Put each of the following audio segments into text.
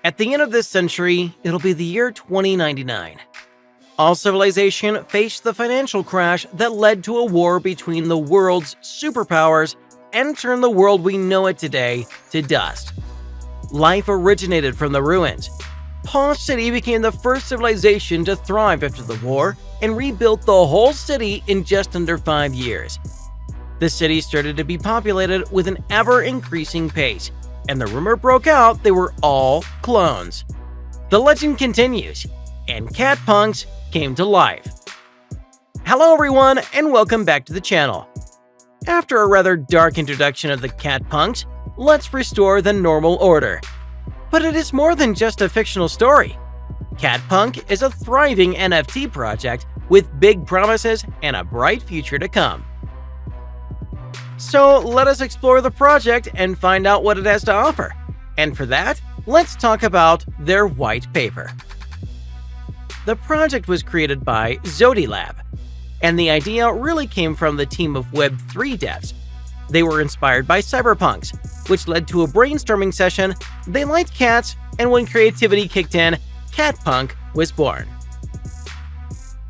At the end of this century, it'll be the year 2099. All civilization faced the financial crash that led to a war between the world's superpowers and turned the world we know it today to dust. Life originated from the ruins. Paw City became the first civilization to thrive after the war and rebuilt the whole city in just under 5 years. The city started to be populated with an ever-increasing pace, and the rumor broke out they were all clones. The legend continues, and Catpunks came to life. Hello everyone, and welcome back to the channel. After a rather dark introduction of the Catpunks, let's restore the normal order. But it is more than just a fictional story. Catpunk is a thriving NFT project with big promises and a bright future to come. So let us explore the project and find out what it has to offer. And for that, let's talk about their white paper. The project was created by Zodilab, and the idea really came from the team of Web3 devs. They were inspired by cyberpunks, which led to a brainstorming session. They liked cats, and when creativity kicked in, Catpunk was born.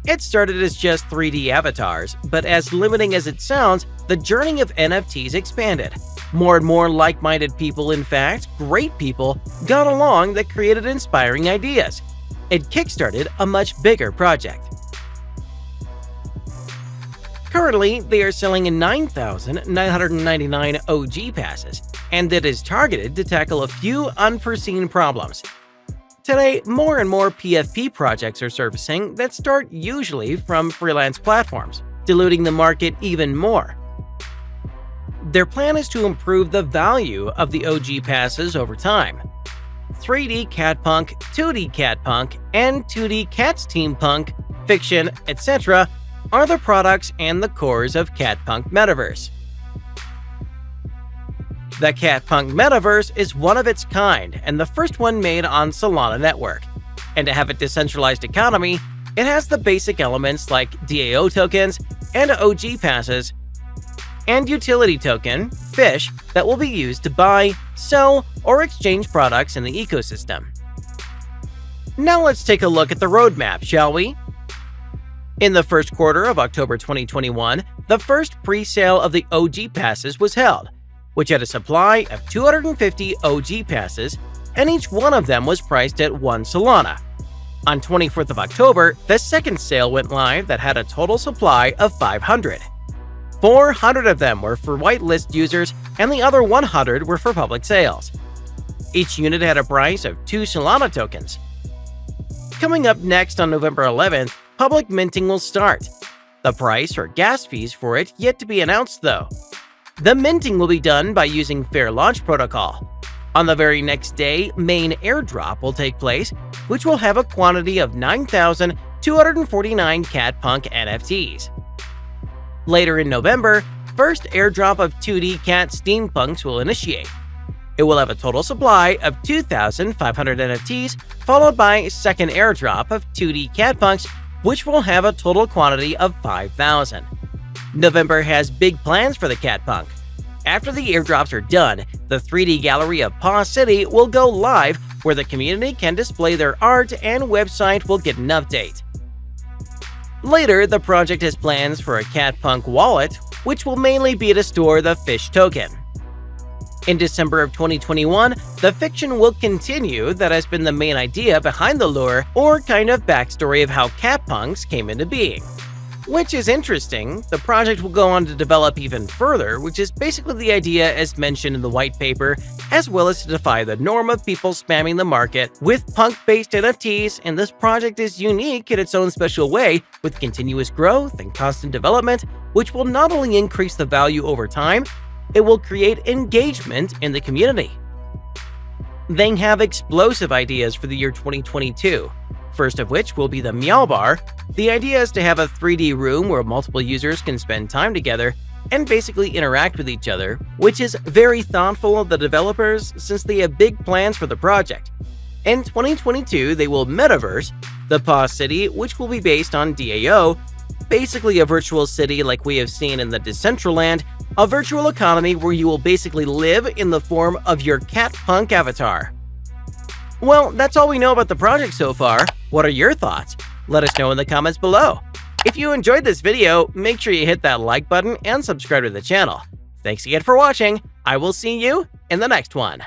It started as just 3D avatars, but as limiting as it sounds, the journey of NFTs expanded. More and more like-minded people, in fact, great people, got along that created inspiring ideas. It kickstarted a much bigger project. Currently, they are selling 9,999 OG passes, and it is targeted to tackle a few unforeseen problems. Today, more and more PFP projects are surfacing that start usually from freelance platforms, diluting the market even more. Their plan is to improve the value of the OG passes over time. 3D Catpunk, 2D Catpunk, and 2D Cats Team Punk, Fiction, etc. are the products and the cores of Catpunk Metaverse. The Catpunk Metaverse is one of its kind and the first one made on Solana network. And to have a decentralized economy, it has the basic elements like DAO tokens and OG passes, and utility token, Fish, that will be used to buy, sell, or exchange products in the ecosystem. Now let's take a look at the roadmap, shall we? In the first quarter of October 2021, the first pre-sale of the OG passes was held, which had a supply of 250 OG passes, and each one of them was priced at 1 Solana. On 24th of October, the second sale went live that had a total supply of 500. 400 of them were for whitelist users, and the other 100 were for public sales. Each unit had a price of 2 Solana tokens. Coming up next on November 11th, public minting will start. The price or gas fees for it yet to be announced though. The minting will be done by using Fair Launch Protocol. On the very next day, main airdrop will take place, which will have a quantity of 9,249 Catpunk NFTs. Later in November, first airdrop of 2D Cat Steampunks will initiate. It will have a total supply of 2,500 NFTs, followed by second airdrop of 2D Catpunks, which will have a total quantity of 5,000. November has big plans for the Catpunk. After the airdrops are done, the 3D gallery of Paw City will go live, where the community can display their art and website will get an update. Later, the project has plans for a Catpunk wallet, which will mainly be to store the Fish token. In December of 2021, the fiction will continue that has been the main idea behind the lure, or kind of backstory of how Catpunks came into being. Which is interesting. The project will go on to develop even further, which is basically the idea as mentioned in the white paper, as well as to defy the norm of people spamming the market with punk-based NFTs, and this project is unique in its own special way, with continuous growth and constant development, which will not only increase the value over time, it will create engagement in the community. They have explosive ideas for the year 2022. First of which will be the Meow Bar. The idea is to have a 3D room where multiple users can spend time together and basically interact with each other, which is very thoughtful of the developers since they have big plans for the project. In 2022, they will metaverse the Paw City, which will be based on DAO, basically a virtual city like we have seen in the Decentraland, a virtual economy where you will basically live in the form of your Catpunk avatar. Well, that's all we know about the project so far. What are your thoughts? Let us know in the comments below. If you enjoyed this video, make sure you hit that like button and subscribe to the channel. Thanks again for watching. I will see you in the next one.